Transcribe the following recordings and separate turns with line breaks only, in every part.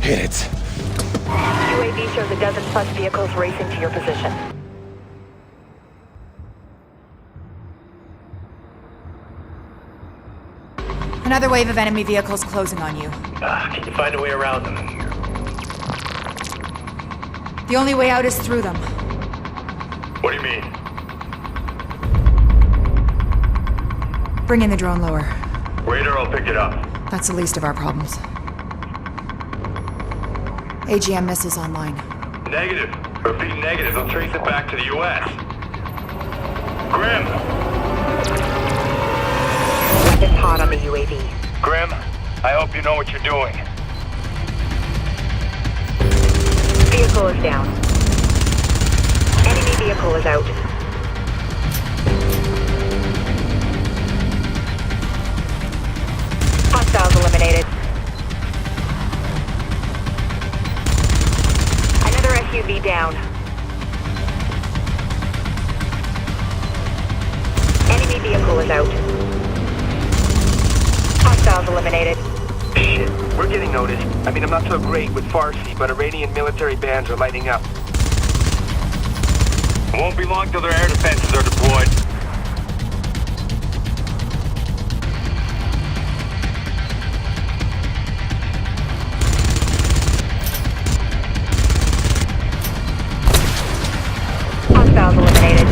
Hit it.
UAV shows a dozen plus vehicles racing to your position.
Another wave of enemy vehicles closing on you.
Can you find a way around them?
The only way out is through them.
What do you mean?
Bring in the drone lower.
Radar will pick it up.
That's the least of our problems. AGM missiles online.
Negative. Repeat negative. They'll trace it back to the U.S. Grim!
Weapons hot on the UAV.
Grim, I hope you know what you're doing.
Vehicle is down. Enemy vehicle is out. Hostiles eliminated. Another SUV down. Enemy vehicle is out. Hostiles eliminated.
Shit, we're getting noticed. I mean, I'm not so great with Farsi, but Iranian military bands are lighting up.
It won't be long till their air defenses are deployed.
Hostiles eliminated.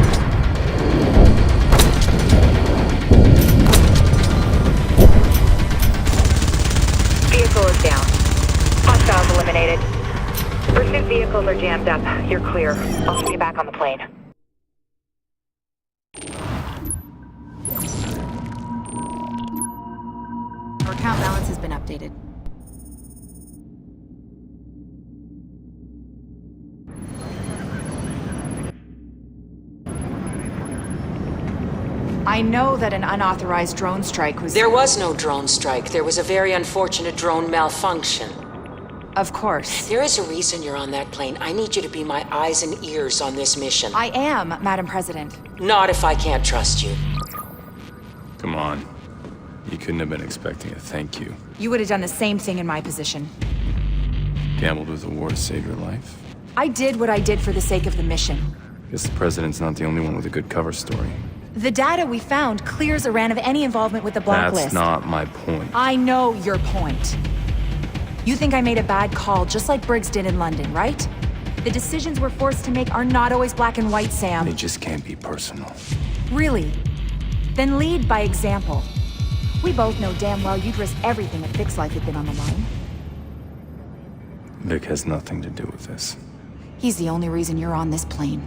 Vehicle is down. Hostiles eliminated. Pursuit vehicles are jammed up. You're clear. I'll see you back on the plane.
Our account balance has been updated. I know that an unauthorized drone strike was...
There was no drone strike. There was a very unfortunate drone malfunction.
Of course.
There is a reason you're on that plane. I need you to be my eyes and ears on this mission.
I am, Madam President.
Not if I can't trust you.
Come on. You couldn't have been expecting a thank you.
You would have done the same thing in my position.
Gambled with the war to save your life.
I did what I did for the sake of the mission.
Guess the president's not the only one with a good cover story.
The data we found clears Iran of any involvement with the Blacklist.
That's not my point.
I know your point. You think I made a bad call, just like Briggs did in London, right? The decisions we're forced to make are not always black and white, Sam.
They just can't be personal.
Really? Then lead by example. We both know damn well you'd risk everything if Vic's life had been on the line.
Vic has nothing to do with this.
He's the only reason you're on this plane.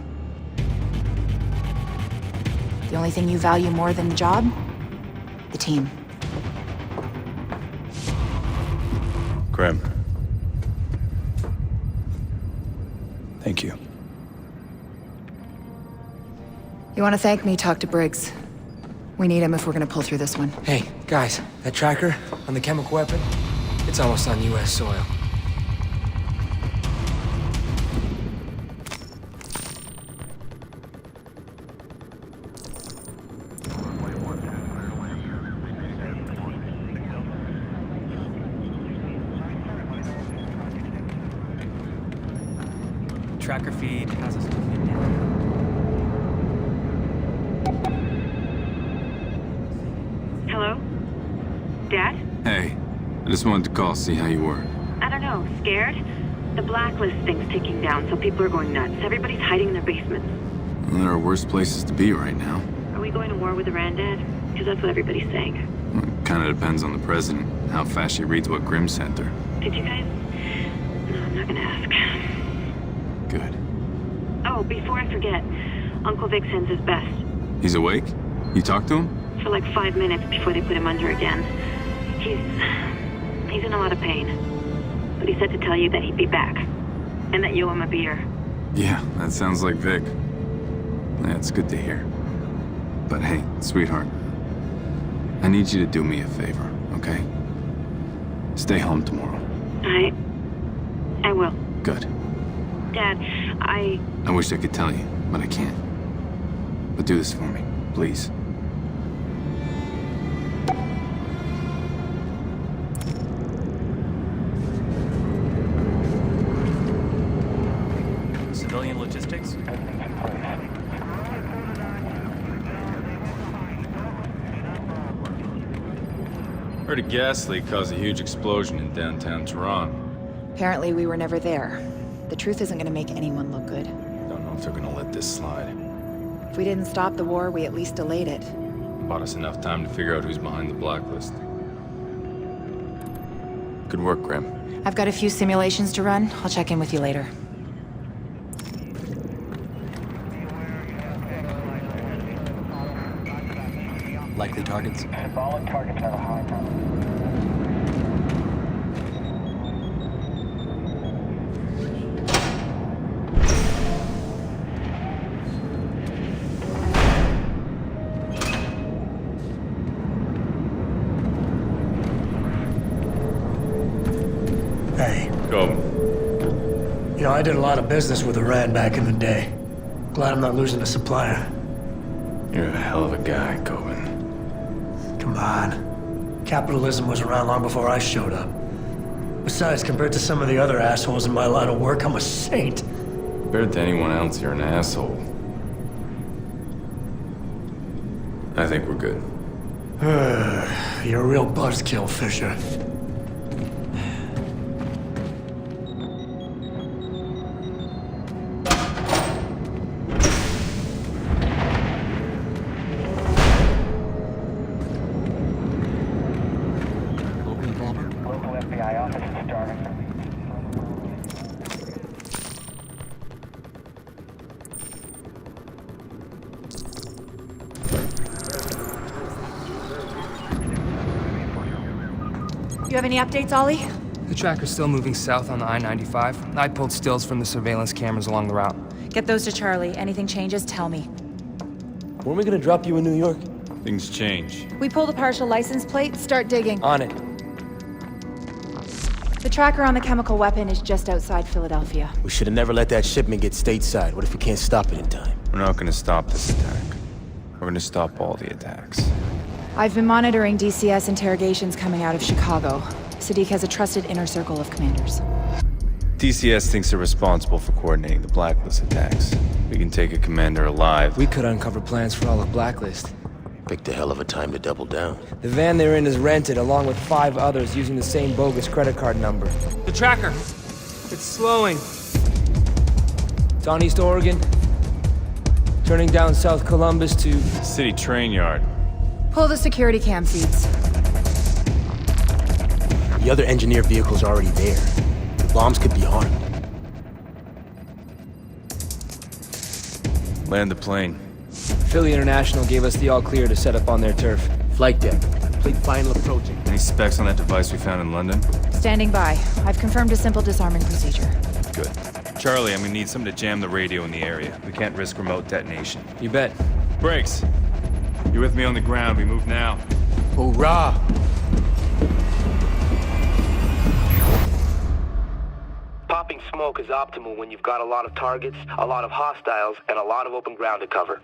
The only thing you value more than the job? The team.
Grim. Thank you.
You want to thank me, talk to Briggs. We need him if we're gonna pull through this one.
Hey, guys, that tracker on the chemical weapon, it's almost on U.S. soil.
Tracker feed has us moving down.
Hello? Dad?
Hey, I just wanted to call, see how you were.
I don't know, scared? The Blacklist thing's ticking down, so people are going nuts. Everybody's hiding in their basements.
Well, there are worse places to be right now.
Are we going to war with Iran, Dad? Because that's what everybody's saying.
Well, it kind of depends on the president, how fast she reads what Grim sent her.
Did you guys? No, I'm not gonna ask.
Good.
Oh, before I forget, Uncle Vic sends his best.
He's awake? You talked to him?
For like 5 minutes before they put him under again. He's in a lot of pain. But he said to tell you that he'd be back. And that you owe him a beer.
Yeah, that sounds like Vic. That's good to hear. But hey, sweetheart, I need you to do me a favor, okay? Stay home tomorrow.
I will.
Good.
Dad,
I wish I could tell you, but I can't. But do this for me, please.
Civilian logistics?
Heard a gas leak caused a huge explosion in downtown Toronto.
Apparently we were never there. The truth isn't gonna make anyone look good.
Don't know if they're gonna let this slide.
If we didn't stop the war, we at least delayed it.
Bought us enough time to figure out who's behind the blacklist. Good work, Graham.
I've got a few simulations to run. I'll check in with you later.
Likely targets?
Symbolic targets are high.
Hey,
Go.
you know, I did a lot of business with Iran back in the day. Glad I'm not losing a supplier.
You're a hell of a guy, Coben.
Come on. Capitalism was around long before I showed up. Besides, compared to some of the other assholes in my line of work, I'm a saint.
Compared to anyone else, you're an asshole. I think we're good.
You're a real buzzkill, Fisher.
Local FBI office is starting.
You have any updates, Ollie?
The tracker's still moving south on the I-95. I pulled stills from the surveillance cameras along the route.
Get those to Charlie. Anything changes, tell me.
When are we gonna drop you in New York?
Things change.
We pulled a partial license plate, start digging.
On it.
The tracker on the chemical weapon is just outside Philadelphia.
We should have never let that shipment get stateside. What if we can't stop it in time?
We're not gonna stop this attack. We're gonna stop all the attacks.
I've been monitoring DCS interrogations coming out of Chicago. Sadiq has a trusted inner circle of commanders.
DCS thinks they're responsible for coordinating the Blacklist attacks. We can take a commander alive.
We could uncover plans for all of Blacklist.
Picked a hell of a time to double down.
The van they're in is rented, along with 5 others using the same bogus credit card number. The tracker! It's slowing. It's on East Oregon. Turning down South Columbus to...
City train yard.
Pull the security cam feeds.
The other engineer vehicle's already there. The bombs could be armed.
Land the plane.
Philly International gave us the all-clear to set up on their turf.
Flight deck. Complete final approaching.
Any specs on that device we found in London?
Standing by. I've confirmed a simple disarming procedure.
Good. Charlie, I'm gonna need something to jam the radio in the area. We can't risk remote detonation.
You bet.
Brakes! You're with me on the ground. We move now.
Hoorah!
Popping smoke is optimal when you've got a lot of targets, a lot of hostiles, and a lot of open ground to cover.